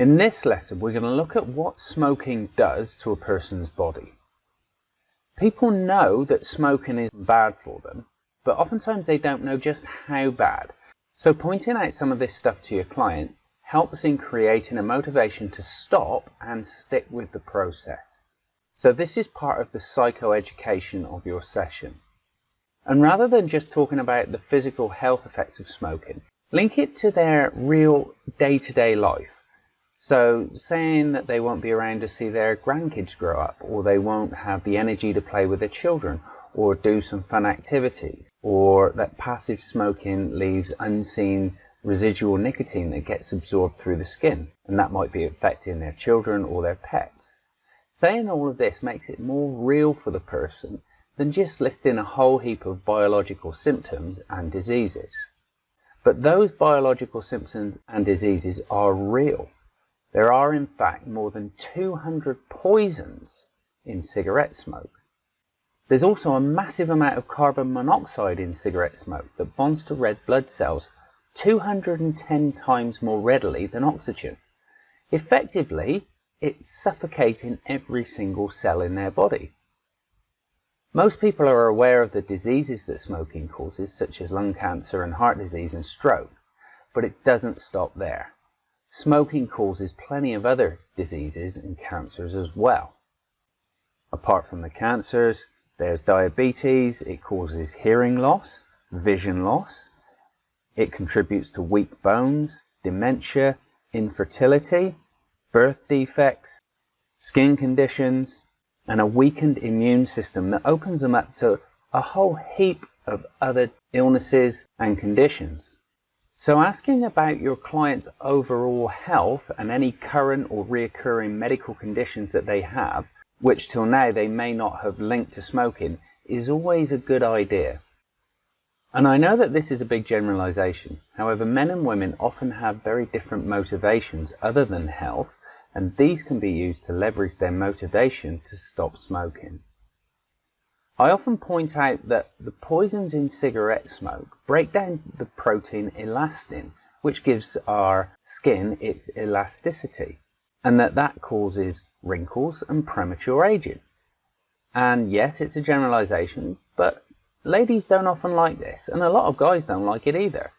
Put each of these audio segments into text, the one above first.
In this lesson, we're going to look at what smoking does to a person's body. People know that smoking is bad for them, but oftentimes they don't know just how bad. So pointing out some of this stuff to your client helps in creating a motivation to stop and stick with the process. So this is part of the psychoeducation of your session. And rather than just talking about the physical health effects of smoking, link it to their real day-to-day life. So saying that they won't be around to see their grandkids grow up, or they won't have the energy to play with their children or do some fun activities, or that passive smoking leaves unseen residual nicotine that gets absorbed through the skin, and that might be affecting their children or their pets. Saying all of this makes it more real for the person than just listing a whole heap of biological symptoms and diseases. But those biological symptoms and diseases are real. There are in fact more than 200 poisons in cigarette smoke. There's also a massive amount of carbon monoxide in cigarette smoke that bonds to red blood cells 210 times more readily than oxygen. Effectively, it's suffocating every single cell in their body. Most people are aware of the diseases that smoking causes, such as lung cancer and heart disease and stroke, but it doesn't stop there. Smoking causes plenty of other diseases and cancers as well. Apart from the cancers, there's diabetes. It causes hearing loss, vision loss. It contributes to weak bones, dementia, infertility, birth defects, skin conditions, and a weakened immune system that opens them up to a whole heap of other illnesses and conditions. So asking about your client's overall health and any current or reoccurring medical conditions that they have, which till now they may not have linked to smoking, is always a good idea. And I know that this is a big generalization. However, men and women often have very different motivations other than health, and these can be used to leverage their motivation to stop smoking. I often point out that the poisons in cigarette smoke break down the protein elastin, which gives our skin its elasticity, and that causes wrinkles and premature aging. And yes, it's a generalization, but ladies don't often like this, and a lot of guys don't like it either.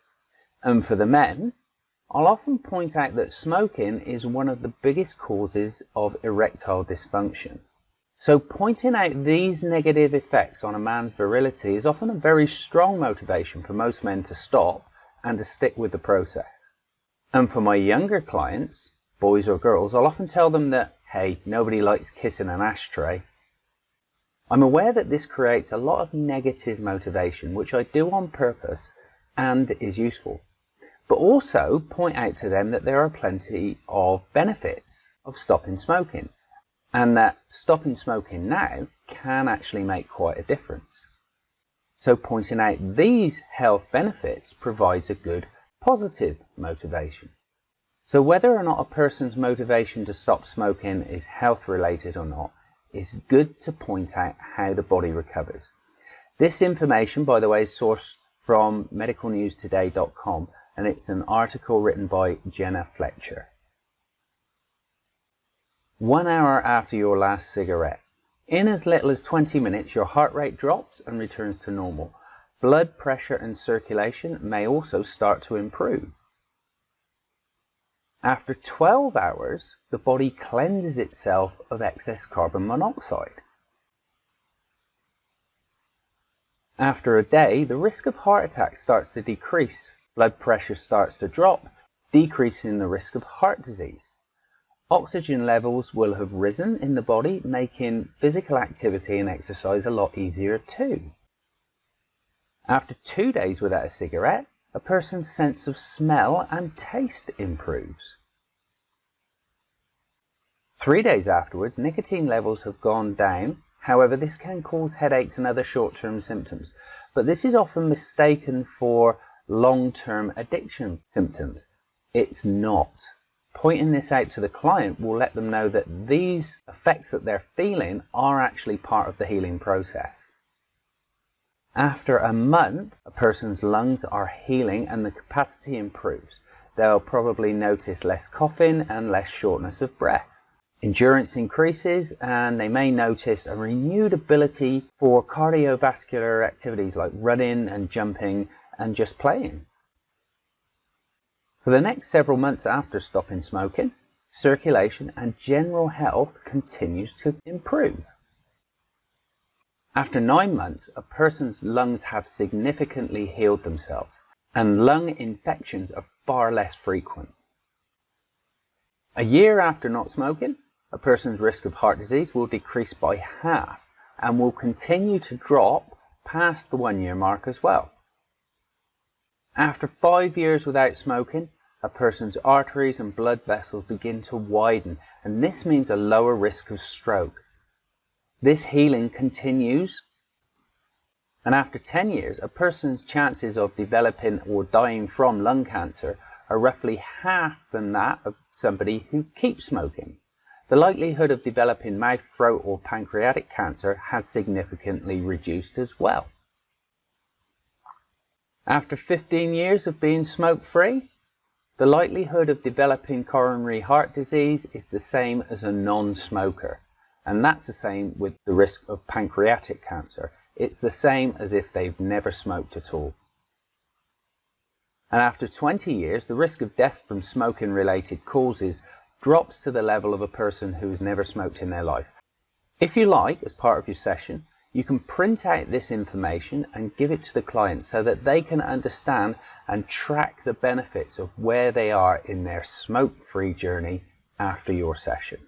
And for the men, I'll often point out that smoking is one of the biggest causes of erectile dysfunction. So pointing out these negative effects on a man's virility is often a very strong motivation for most men to stop and to stick with the process. And for my younger clients, boys or girls, I'll often tell them that, hey, nobody likes kissing an ashtray. I'm aware that this creates a lot of negative motivation, which I do on purpose and is useful. But also point out to them that there are plenty of benefits of stopping smoking, and that stopping smoking now can actually make quite a difference. So pointing out these health benefits provides a good positive motivation. So whether or not a person's motivation to stop smoking is health related or not, it's good to point out how the body recovers. This information, by the way, is sourced from medicalnewstoday.com, and it's an article written by Jenna Fletcher. 1 hour after your last cigarette. In as little as 20 minutes, your heart rate drops and returns to normal. Blood pressure and circulation may also start to improve. After 12 hours, the body cleanses itself of excess carbon monoxide. After a day, the risk of heart attack starts to decrease. Blood pressure starts to drop, decreasing the risk of heart disease. Oxygen levels will have risen in the body, making physical activity and exercise a lot easier too. After 2 days without a cigarette, a person's sense of smell and taste improves. 3 days afterwards, nicotine levels have gone down. However, this can cause headaches and other short-term symptoms, but this is often mistaken for long-term addiction symptoms. It's not. Pointing this out to the client will let them know that these effects that they're feeling are actually part of the healing process. After a month, a person's lungs are healing and the capacity improves. they'll probably notice less coughing and less shortness of breath. Endurance increases, and they may notice a renewed ability for cardiovascular activities like running and jumping and just playing. For the next several months after stopping smoking, circulation and general health continues to improve. After 9 months, a person's lungs have significantly healed themselves, and lung infections are far less frequent. A year after not smoking, a person's risk of heart disease will decrease by half and will continue to drop past the 1-year mark as well. After 5 years without smoking, a person's arteries and blood vessels begin to widen, and this means a lower risk of stroke. This healing continues, and after 10 years, a person's chances of developing or dying from lung cancer are roughly half than that of somebody who keeps smoking. The likelihood of developing mouth, throat or pancreatic cancer has significantly reduced as well. After 15 years of being smoke-free, the likelihood of developing coronary heart disease is the same as a non-smoker, and that's the same with the risk of pancreatic cancer. It's the same as if they've never smoked at all. And after 20 years, the risk of death from smoking-related causes drops to the level of a person who has never smoked in their life. If you like, as part of your session, you can print out this information and give it to the client so that they can understand and track the benefits of where they are in their smoke-free journey after your session.